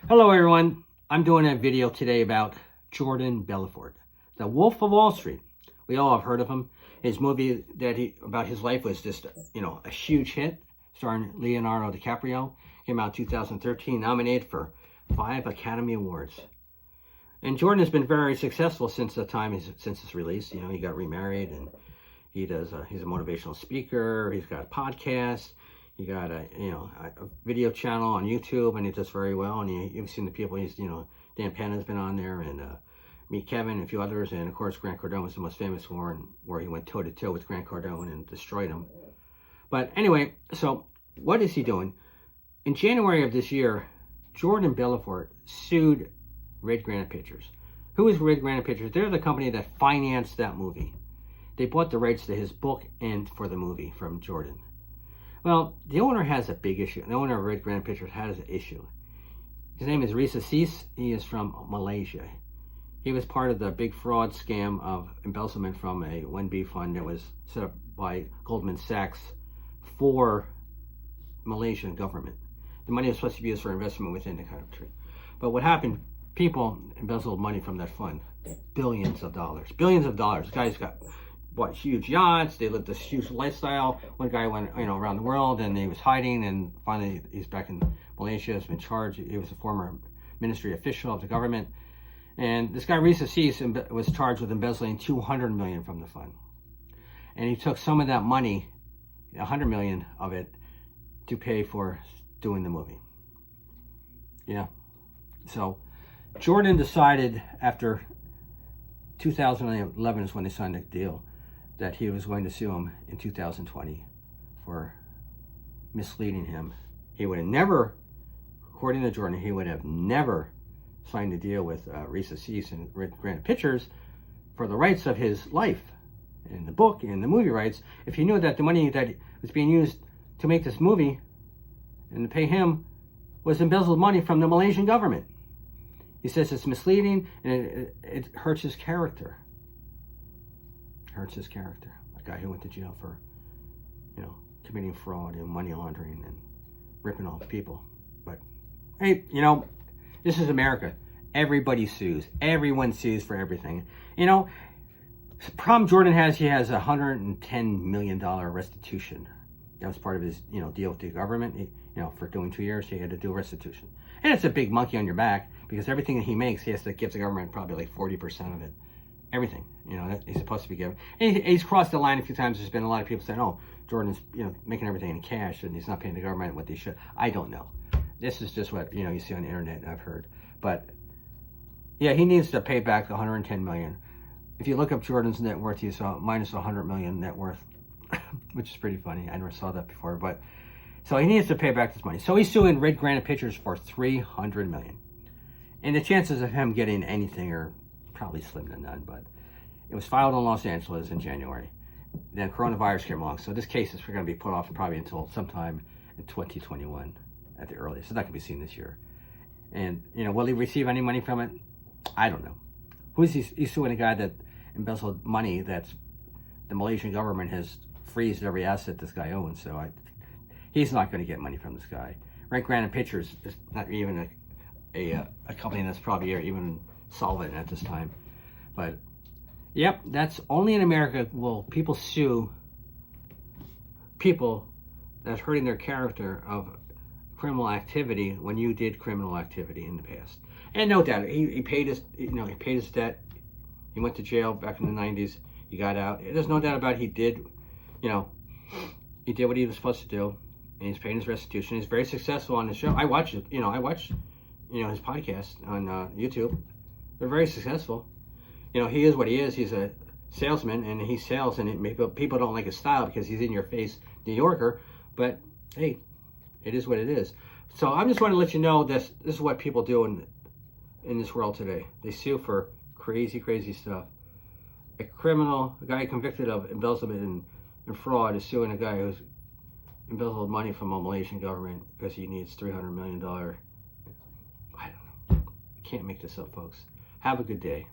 Hello everyone, I'm doing a video today about Jordan Belfort, the Wolf of Wall Street. We all have heard of him. His movie about his life was just, a huge hit, starring Leonardo DiCaprio. Came out in 2013, nominated for 5 Academy Awards. And Jordan has been very successful since its release. He got remarried and he's a motivational speaker. He's got a podcast. He got a video channel on YouTube, and he does very well. And you've seen the people. Dan Penna's been on there, and Meet Kevin, and a few others, and of course Grant Cardone was the most famous one, where he went toe to toe with Grant Cardone and destroyed him. But anyway, so what is he doing? In January of this year, Jordan Belfort sued Red Granite Pictures. Who is Red Granite Pictures? They're the company that financed that movie. They bought the rights to his book and for the movie from Jordan. Well, the owner has a big issue. The owner of Red Granite Pictures has an issue. His name is Risa Cease. He is from Malaysia. He was part of the big fraud scam of embezzlement from a 1B fund that was set up by Goldman Sachs for Malaysian government. The money was supposed to be used for investment within the country. But what happened, people embezzled money from that fund. Billions of dollars. Billions of dollars. Guys bought huge yachts. They lived this huge lifestyle. One guy went, around the world, and he was hiding, and finally he's back in Malaysia. He's been charged. He was a former ministry official of the government, and this guy Risa Cease was charged with embezzling $200 million from the fund, and he took some of that money, $100 million of it, to pay for doing the movie. Yeah. So Jordan decided after 2011 is when they signed the deal, that he was going to sue him in 2020 for misleading him. He would have never, according to Jordan, he would have never signed a deal with Risa Cease and Red Granite Pictures for the rights of his life in the book and the movie rights if he knew that the money that was being used to make this movie and to pay him was embezzled money from the Malaysian government. He says it's misleading and it hurts his character. Hurts his character. A guy who went to jail for, committing fraud and money laundering and ripping off people. But hey, this is America. Everybody sues. Everyone sues for everything. The problem Jordan has, he has $110 million restitution. That was part of his, deal with the government. For doing 2 years, he had to do restitution. And it's a big monkey on your back, because everything that he makes, he has to give the government probably like 40% of it. Everything, that he's supposed to be given. And he's crossed the line a few times. There's been a lot of people saying, oh, Jordan's, making everything in cash and he's not paying the government what they should. I don't know. This is just what, you see on the internet, I've heard. But yeah, he needs to pay back the $110 million. If you look up Jordan's net worth, he's minus $100 million net worth, which is pretty funny. I never saw that before, but so he needs to pay back this money. So he's suing Red Granite Pictures for $300 million. And the chances of him getting anything are probably slim to none, but it was filed in Los Angeles in January. Then coronavirus came along, so this case is going to be put off probably until sometime in 2021 at the earliest. It's not going to be seen this year. And, will he receive any money from it? I don't know. He's suing a guy that embezzled money that's the Malaysian government has freezed every asset this guy owns, so he's not going to get money from this guy. Red Granite Pictures is not even a company that's probably even solvent at this time. But yep, that's only in America will people sue people that's hurting their character of criminal activity when you did criminal activity in the past. And no doubt, he paid his he paid his debt. He went to jail back in the 90s. He got out. There's no doubt about it. He did what he was supposed to do, and he's paying his restitution. He's very successful on the show. I watch it. I watch his podcast on YouTube. They're very successful. He is what he is. He's a salesman, and he sells, and people don't like his style because he's in your face New Yorker. But hey, it is what it is. So I'm just want to let you know this is what people do in this world today. They sue for crazy, crazy stuff. A guy convicted of embezzlement and fraud is suing a guy who's embezzled money from a Malaysian government because he needs $300 million. I don't know. Can't make this up, folks. Have a good day.